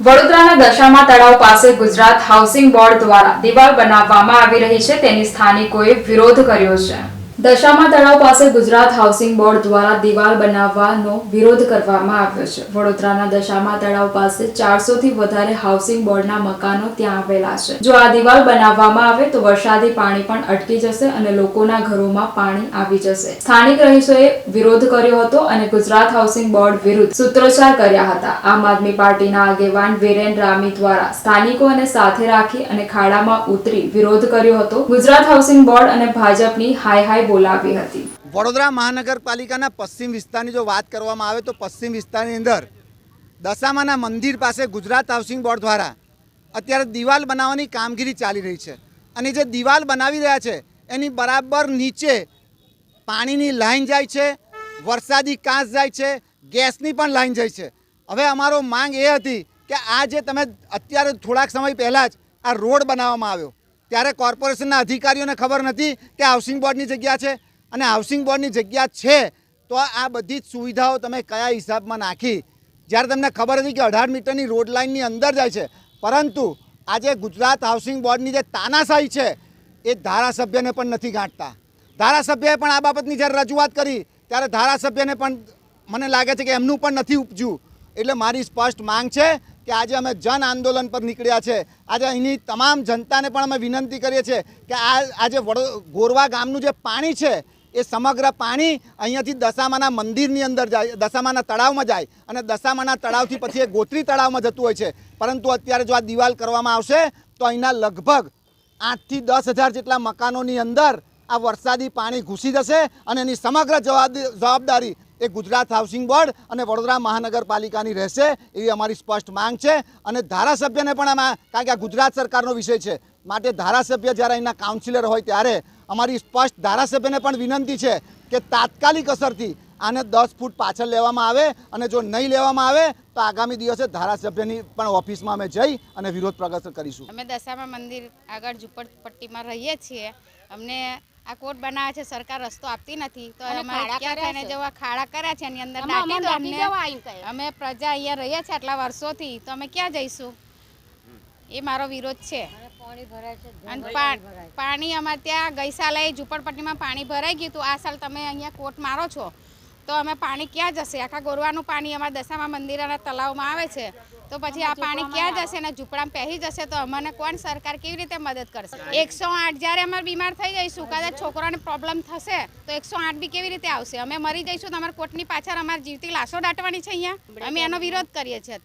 વડોદરાના દશામા તળાવ પાસે ગુજરાત હાઉસિંગ બોર્ડ દ્વારા દિવાલ બનાવવામાં આવી રહી છે, તેની સ્થાનિકોએ વિરોધ કર્યો છે। દશામા તળાવ પાસે ગુજરાત હાઉસિંગ બોર્ડ દ્વારા દિવાલ બનાવવાનો વિરોધ કરવામાં આવ્યો છે। વડોદરાના દશામા તળાવ પાસે 400 થી વધારે હાઉસિંગ બોર્ડના મકાનો ત્યાં આવેલા છે। જો આ દિવાલ બનાવવામાં આવે તો વરસાદી પાણી પણ અટકી જશે અને લોકોના ઘરોમાં પાણી આવી જશે। સ્થાનિક રહીશોએ વિરોધ કર્યો હતો અને ગુજરાત હાઉસિંગ બોર્ડ વિરુદ્ધ સૂત્રોચ્ચાર કર્યા હતા। આમ આદમી પાર્ટીના આગેવાન વિરેન રામી દ્વારા સ્થાનિકોને સાથે રાખી અને ખાડામાં ઉતરી વિરોધ કર્યો હતો। ગુજરાત હાઉસિંગ બોર્ડ અને ભાજપની હાય હાય બોલાવી હતી। વડોદરા મહાનગરપાલિકાના પશ્ચિમ વિસ્તારની જો વાત કરવામાં આવે તો પશ્ચિમ વિસ્તારની અંદર દશામાના મંદિર પાસે ગુજરાત હાઉસિંગ બોર્ડ દ્વારા અત્યારે દિવાલ બનાવવાની કામગીરી ચાલી રહી છે અને જે દિવાલ બનાવી રહ્યા છે એની બરાબર નીચે પાણીની લાઈન જાય છે, વરસાદી કાંસ જાય છે, ગેસની પણ લાઈન જાય છે। હવે અમારો માંગ એ હતી કે આ જે તમે અત્યારે થોડાક સમય પહેલાં જ આ રોડ બનાવવામાં આવ્યો ત્યારે કોર્પોરેશનના અધિકારીઓને ખબર નથી કે હાઉસિંગ બોર્ડની જગ્યા છે અને હાઉસિંગ બોર્ડની જગ્યા છે તો આ બધી જ સુવિધાઓ તમે કયા હિસાબમાં નાખી જ્યારે તમને ખબર હતી કે 18 મીટરની રોડ લાઇનની અંદર જાય છે, પરંતુ આજે ગુજરાત હાઉસિંગ બોર્ડની જે તાનાશાહી છે એ ધારાસભ્યને પણ નથી ગાંઠતા। ધારાસભ્યએ પણ આ બાબતની જ્યારે રજૂઆત કરી ત્યારે ધારાસભ્યને પણ મને લાગે છે કે એમનું પણ નથી ઉપજ્યું। એટલે મારી સ્પષ્ટ માંગ છે કે આજે અમે જન આંદોલન પર નીકળ્યા છે। આજે અહીંની તમામ જનતાને પણ અમે વિનંતી કરીએ છીએ કે આજે ગોરવા ગામનું જે પાણી છે એ સમગ્ર પાણી અહીંયાથી દશામાના મંદિરની અંદર જાય, દશામાના તળાવમાં જાય અને દશામાના તળાવથી પછી એ ગોત્રી તળાવમાં જતું હોય છે। પરંતુ અત્યારે જો આ દિવાલ કરવામાં આવશે તો અહીંના લગભગ 8 થી 10,000 જેટલા મકાનોની અંદર આ વરસાદી પાણી ઘૂસી જશે અને એની સમગ્ર જવાબદારી એ ગુજરાત હાઉસિંગ બોર્ડ અને વડોદરા મહાનગરપાલિકાની રહેશે એવી અમારી સ્પષ્ટ માંગ છે। અને ધારાસભ્યને પણ આમાં, કારણ કે આ ગુજરાત સરકારનો વિષય છે માટે ધારાસભ્ય જ્યારે અહીંના કાઉન્સિલર હોય ત્યારે અમારી સ્પષ્ટ ધારાસભ્યને પણ વિનંતી છે કે તાત્કાલિક અસરથી આને 10 ફૂટ પાછળ લેવામાં આવે અને જો નહીં લેવામાં આવે તો આગામી દિવસે ધારાસભ્યની પણ ઓફિસમાં અમે જઈ અને વિરોધ પ્રદર્શન કરીશું। અમે દશામા મંદિર આગળ ઝૂંપડપટ્ટીમાં રહીએ છીએ। અમને આ કોર્ટ બનાવે છે, સરકાર રસ્તો આપતી નથી તો અમારે ક્યાં થઈને જવા ખાડા કર્યા છે એની અંદર નાખી દો અમને। અમે પ્રજા અહીંયા રહીએ છીએ આટલા વર્ષોથી તો અમે ક્યાં જઈશું? એ મારો વિરોધ છે। અને પાણી અમારે ત્યાં ગઈ સાલે ઝૂંપડપટ્ટીમાં પાણી ભરાઈ ગયું હતું, આ સાલ તમે અહીંયા કોર્ટ મારો છો તો અમે પાણી ક્યાં જશે? આખા ગોરવાનું પાણી અમારા દશામા મંદિરના તળાવમાં આવે છે તો પછી આ પાણી ક્યાં જશે ને ઝૂંપડામાં પહેરી જશે તો અમને કોણ સરકાર કેવી રીતે મદદ કરશે? 108 જ્યારે અમારે બીમાર થઈ જઈશું, કદાચ છોકરાને પ્રોબ્લેમ થશે તો 108 બી કેવી રીતે આવશે? અમે મરી જઈશું તો અમારા કોર્ટની પાછળ અમારી જીવતી લાશો દાટવાની છે અહીંયા। અમે એનો વિરોધ કરીએ છીએ।